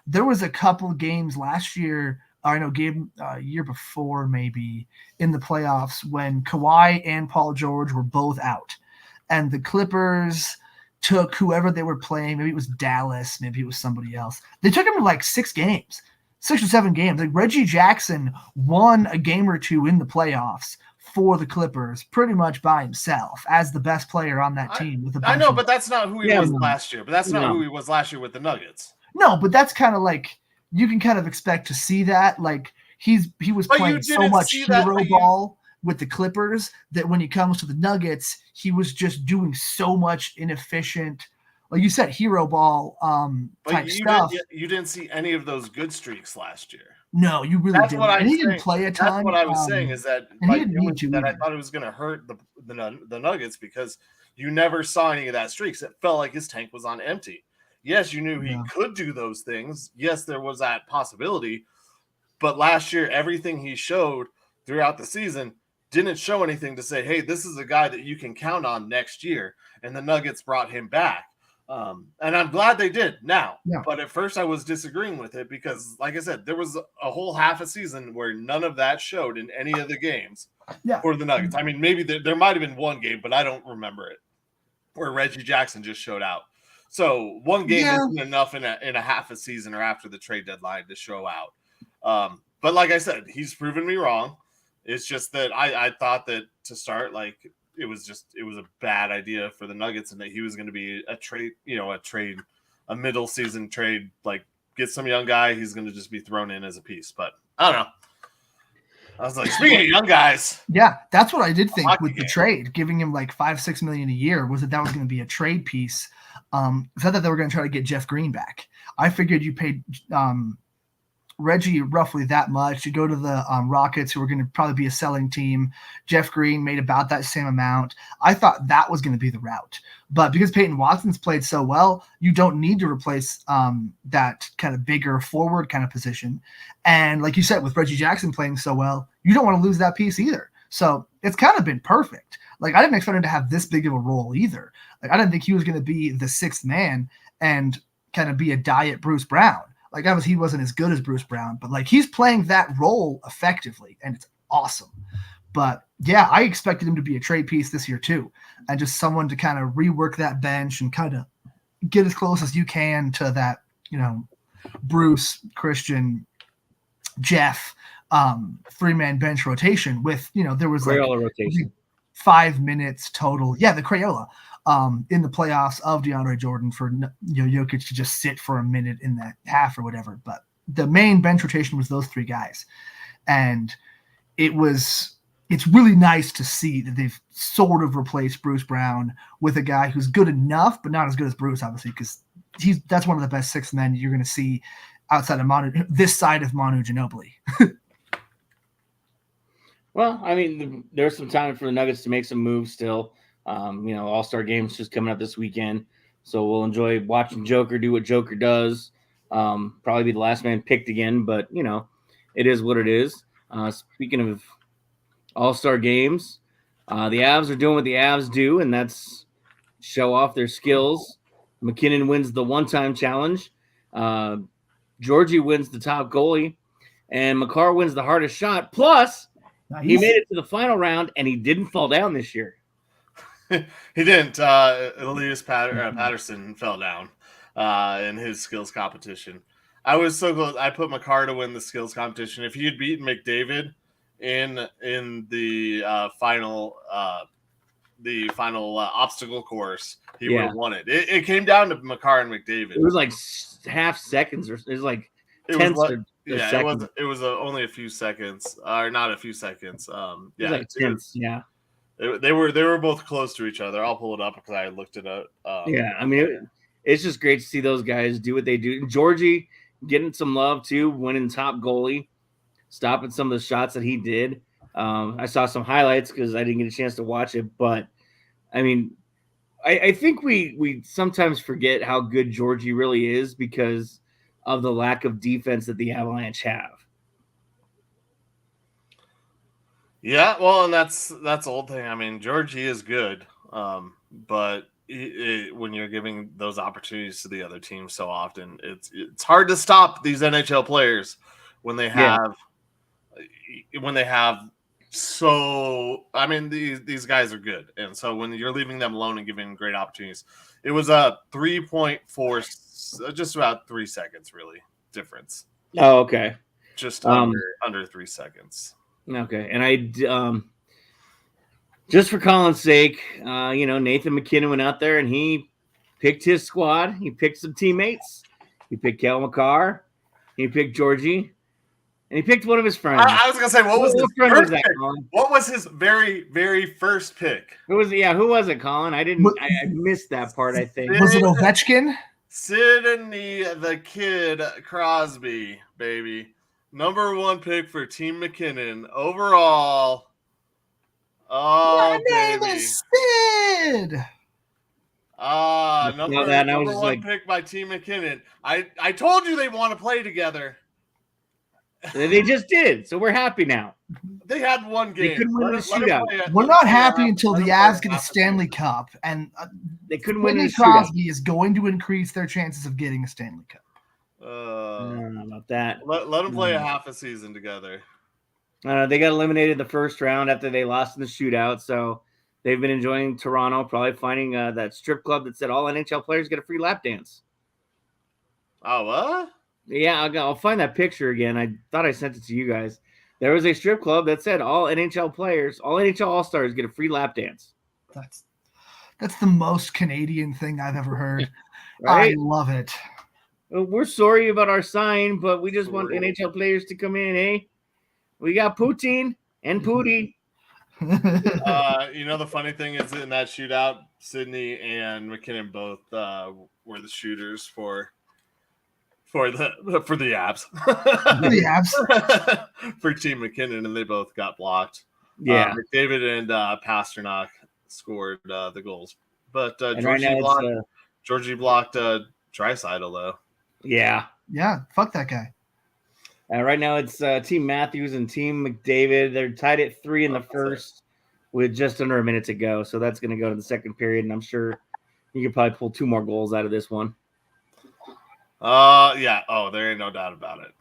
There was a couple of games last year, year before maybe, in the playoffs when Kawhi and Paul George were both out. And the Clippers took whoever they were playing. Maybe it was Dallas. Maybe it was somebody else. They took him to 6 games, 6 or 7 games. Reggie Jackson won a game or two in the playoffs for the Clippers pretty much by himself as the best player on that team. With a bunch I know, of, but that's not who he was last year. But that's not who he was last year with the Nuggets. No, but that's kind of like you can kind of expect to see that. Like he was playing so much hero ball with the Clippers that when he comes to the Nuggets, he was just doing so much inefficient, like you said, hero ball type stuff. You didn't see any of those good streaks last year. No, you really didn't. And he didn't play a ton. That's what I was saying is that he didn't need to. I thought it was going to hurt the Nuggets because you never saw any of that streaks. It felt like his tank was on empty. Yes, you knew he could do those things. Yes, there was that possibility. But last year, everything he showed throughout the season didn't show anything to say, hey, this is a guy that you can count on next year. And the Nuggets brought him back. And I'm glad they did now. Yeah. But at first I was disagreeing with it because, like I said, there was a whole half a season where none of that showed in any of the games for the Nuggets. I mean, maybe there might have been one game, but I don't remember it, where Reggie Jackson just showed out. So one game isn't enough in a half a season or after the trade deadline to show out. But like I said, he's proven me wrong. It's just that I thought that to start, like, it was a bad idea for the Nuggets and that he was going to be a middle season trade, like get some young guy. He's going to just be thrown in as a piece, but I don't know. I was like, speaking of young guys. Yeah, that's what I did think with the trade, giving him like $5-6 million a year, was that was going to be a trade piece. I thought that they were going to try to get Jeff Green back. I figured you paid Reggie roughly that much. You go to the Rockets, who were going to probably be a selling team. Jeff Green made about that same amount. I thought that was going to be the route. But because Peyton Watson's played so well, you don't need to replace that kind of bigger forward kind of position. And like you said, with Reggie Jackson playing so well, you don't want to lose that piece either. So it's kind of been perfect. Like, I didn't expect him to have this big of a role either. Like, I didn't think he was going to be the sixth man and kind of be a diet Bruce Brown. Like, obviously he wasn't as good as Bruce Brown, but like he's playing that role effectively, and it's awesome. But yeah, I expected him to be a trade piece this year too, and just someone to kind of rework that bench and kind of get as close as you can to that, Bruce, Christian, Jeff, 3-man bench rotation with, there was Crayola rotation. 5 minutes total. Yeah, the Crayola. In the playoffs of DeAndre Jordan for Jokic to just sit for a minute in that half or whatever. But the main bench rotation was those 3 guys. And it's really nice to see that they've sort of replaced Bruce Brown with a guy who's good enough, but not as good as Bruce, obviously, because that's one of the best 6 men you're going to see outside of this side of Manu Ginobili. Well, I mean, there's some time for the Nuggets to make some moves still. All-Star game's just coming up this weekend, so we'll enjoy watching Joker do what Joker does. Probably be the last man picked again, but it is what it is. Speaking of All-Star games, the Avs are doing what the Avs do, and that's show off their skills. McKinnon wins the one-time challenge. Georgie wins the top goalie, and Makar wins the hardest shot. Plus, he made it to the final round, and he didn't fall down this year. He didn't. Elias Patterson fell down in his skills competition. I was so close. I put Makar to win the skills competition. If he had beaten McDavid in the final obstacle course, he would have won it. It came down to Makar and McDavid. It was like half seconds, or it was like tenths. It was only a few seconds, or not a few seconds. It was like tenths. Yeah. They were both close to each other. I'll pull it up because I looked it up. I mean, it's just great to see those guys do what they do. Georgie getting some love too, winning top goalie, stopping some of the shots that he did. I saw some highlights because I didn't get a chance to watch it, but I mean, I think we sometimes forget how good Georgie really is because of the lack of defense that the Avalanche have. Yeah, well, and that's the old thing. I mean, Georgie is good, but when you're giving those opportunities to the other team so often, it's hard to stop these NHL players when they have so. I mean, these guys are good, and so when you're leaving them alone and giving them great opportunities, it was a 3.4, just about 3 seconds, really difference. Oh, okay, just under 3 seconds. Okay, and just for Colin's sake, Nathan McKinnon went out there and he picked his squad. He picked some teammates. He picked Kel McCarr. He picked Georgie. And he picked one of his friends. I was gonna say, what was his friend first was that, pick? Colin? What was his very, very first pick? Who was it, Colin? I missed that part, I think. Was it Ovechkin? Sidney the Kid Crosby, baby. Number 1 pick for Team McKinnon. Overall. Oh, My name baby. is Sid. Number 1 pick by Team McKinnon. I told you they want to play together. They just did, so we're happy now. They had one game. They couldn't win the shootout. We're not happy until the Avs get a Stanley Cup, and they couldn't win the shootout. Crosby is going to increase their chances of getting a Stanley Cup. I don't know about that. Let them play a half a season together. They got eliminated the first round after they lost in the shootout, so they've been enjoying Toronto, probably finding that strip club that said all NHL players get a free lap dance. Oh, what? Yeah, I'll find that picture again. I thought I sent it to you guys. There was a strip club that said all NHL players, all NHL All-Stars get a free lap dance. That's the most Canadian thing I've ever heard. Right? I love it. We're sorry about our sign, but we just want NHL players to come in, eh? We got Poutine and Pootie. The funny thing is in that shootout, Sidney and McKinnon both were the shooters for the Avs. The Avs. For Team McKinnon, and they both got blocked. Yeah. McDavid and Pasternak scored the goals. But Georgie blocked Draisaitl, though. Yeah. Yeah, fuck that guy. Right now it's Team Matthews and Team McDavid. They're tied at 3 in the first with just under a minute to go. So that's going to go to the second period, and I'm sure you could probably pull 2 more goals out of this one. Yeah. Oh, there ain't no doubt about it.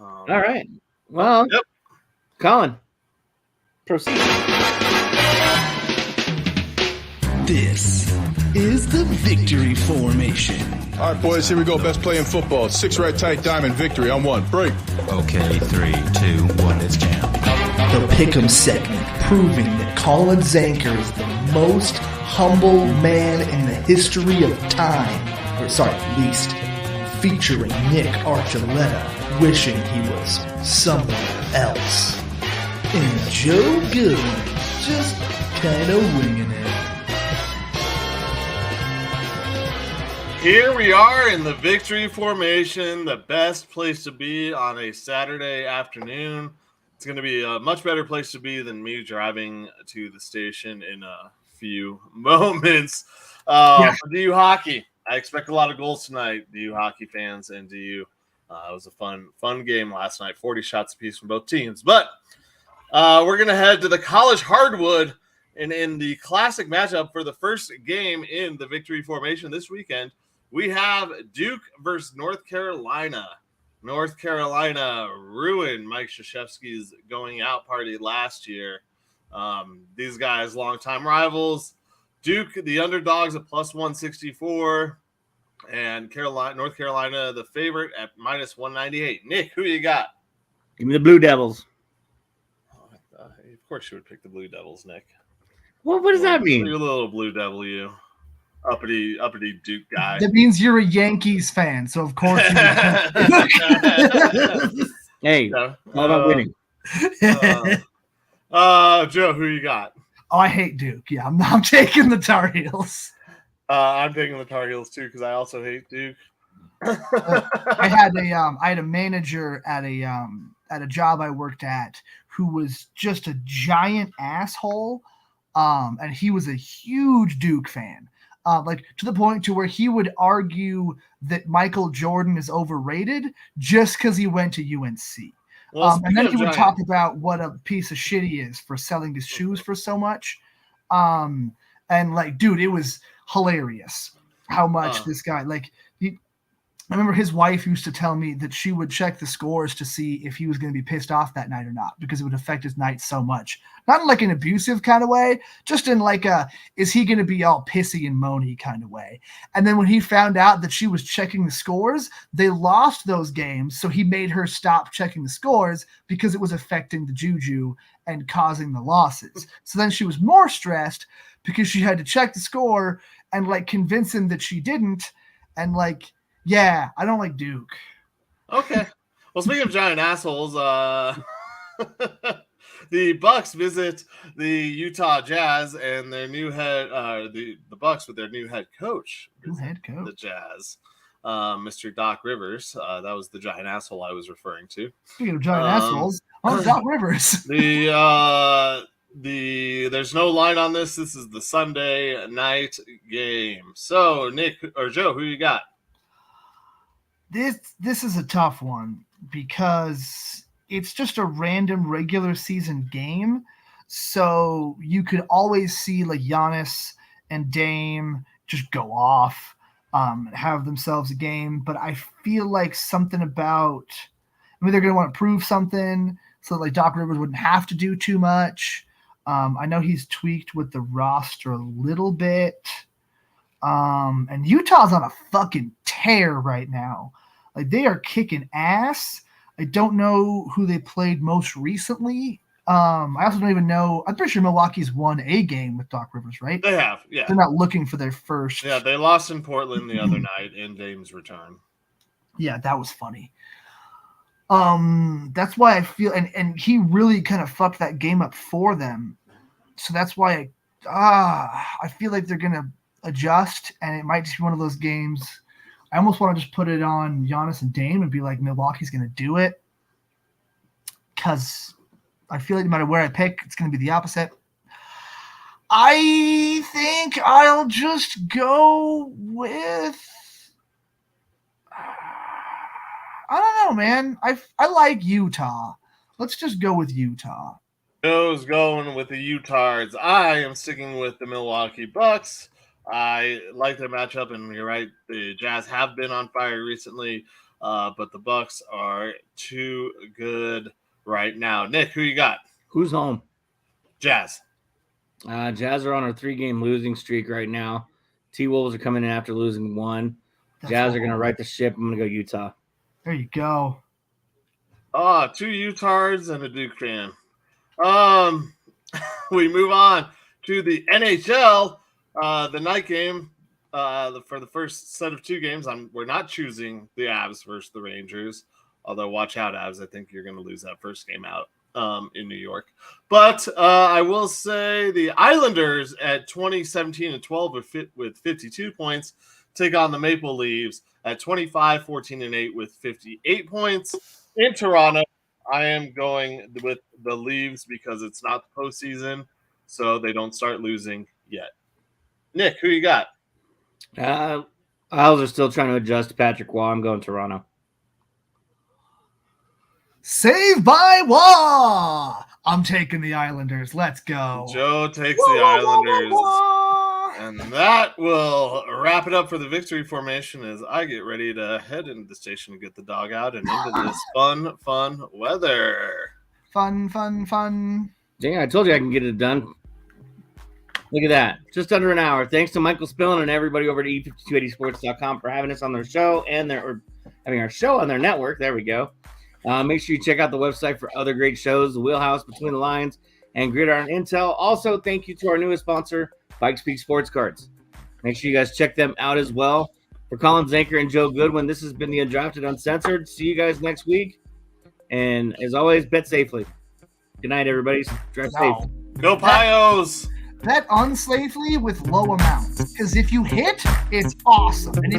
All right. Well, yep. Colin, proceed. This is the victory formation. All right, boys, here we go. Best play in football. 6 right tight diamond victory on 1. Break. Okay, 3, 2, 1, it's jam. The Pick'em segment, proving that Colin Zanker is the most humble man in the history of time. Least. Featuring Nick Archuleta, wishing he was somewhere else. And Joe Goodwin, just kind of winging it. Here we are in the victory formation, the best place to be on a Saturday afternoon. It's going to be a much better place to be than me driving to the station in a few moments. For DU Hockey, I expect a lot of goals tonight, DU Hockey fans, and DU. It was a fun game last night, 40 shots apiece from both teams. But we're going to head to the college hardwood, and in the classic matchup for the first game in the victory formation this weekend, we have Duke versus North Carolina. North Carolina ruined Mike Krzyzewski's going out party last year. These guys, longtime rivals. Duke, the underdogs at plus 164, and North Carolina, the favorite at minus 198. Nick, who you got? Give me the Blue Devils. Of course you would pick the Blue Devils, Nick. Well, what does that mean? You're a little Blue Devil, you. Uppity Duke guy. That means you're a Yankees fan, so of course. Hey, all about winning. Joe, who you got? Oh, I hate Duke. Yeah, I'm taking the Tar Heels. I'm taking the Tar Heels too because I also hate Duke. I had a manager at a job I worked at who was just a giant asshole, and he was a huge Duke fan. Like to the point to where he would argue that Michael Jordan is overrated just because he went to UNC. And then he would talk about what a piece of shit he is for selling his shoes for so much. And like, dude, it was hilarious how much this guy, like, I remember his wife used to tell me that she would check the scores to see if he was going to be pissed off that night or not, because it would affect his night so much. Not in like an abusive kind of way, just in like a, is he going to be all pissy and moany kind of way. And then when he found out that she was checking the scores, they lost those games. So he made her stop checking the scores because it was affecting the juju and causing the losses. So then she was more stressed because she had to check the score and like convince him that she didn't. And like, yeah, I don't like Duke. Okay. Well, speaking of giant assholes, the Bucks visit the Utah Jazz and their new head, the Bucks with their new head coach. The Jazz, Mr. Doc Rivers. That was the giant asshole I was referring to. Speaking of giant assholes, Doc Rivers. There's no line on this. This is the Sunday night game. So, Nick or Joe, who you got? This is a tough one because it's just a random regular season game. So you could always see like Giannis and Dame just go off, have themselves a game. But I feel like something about, they're going to want to prove something so like Doc Rivers wouldn't have to do too much. I know he's tweaked with the roster a little bit. And Utah's on a fucking tear right now. Like they are kicking ass. I don't know who they played most recently. I also don't even know. I'm pretty sure Milwaukee's won a game with Doc Rivers, right? They have, yeah. They're not looking for their first. Yeah, they lost in Portland the other night in Dame's return. Yeah, that was funny. That's why I feel, and he really kind of fucked that game up for them. So that's why I feel like they're gonna adjust, and it might just be one of those games. I almost want to just put it on Giannis and Dame and be like, Milwaukee's going to do it, because I feel like no matter where I pick, it's going to be the opposite. I think I'll just go with I don't know, man. I like Utah. Let's just go with Utah. Joe's going with the Utahards. I am sticking with the Milwaukee Bucks. I like their matchup, and you're right. The Jazz have been on fire recently, but the Bucks are too good right now. Nick, who you got? Who's home? Jazz. Jazz are on a 3-game losing streak right now. T-Wolves are coming in after losing one. Jazz are going to right the ship. I'm going to go Utah. There you go. 2 Utahards and a Duke fan. We move on to the NHL. The night game for the first set of 2 games. We're not choosing the Avs versus the Rangers, although watch out, Avs. I think you're going to lose that first game out in New York. But I will say the Islanders at 20-17-12 with 52 points take on the Maple Leafs at 25-14-8 with 58 points. In Toronto, I am going with the Leafs because it's not the postseason, so they don't start losing yet. Nick, who you got? Isles are still trying to adjust to Patrick Waugh. I'm going Toronto. Save by Waugh. I'm taking the Islanders. Let's go. Joe takes the Islanders. And that will wrap it up for the victory formation as I get ready to head into the station and get the dog out and into this fun weather. Fun. Dang, I told you I can get it done. Look at that. Just under an hour. Thanks to Michael Spillane and everybody over at e5280sports.com for having us on their show and having our show on their network. There we go. Make sure you check out the website for other great shows, The Wheelhouse, Between the Lines, and Gridiron Intel. Also, thank you to our newest sponsor, Bike Speak Sports Cards. Make sure you guys check them out as well. For Colin Zanker and Joe Goodwin, this has been the Undrafted Uncensored. See you guys next week. And as always, bet safely. Good night, everybody. Drive safe. Go Pios! Bet unsafely with low amounts, because if you hit, it's awesome. And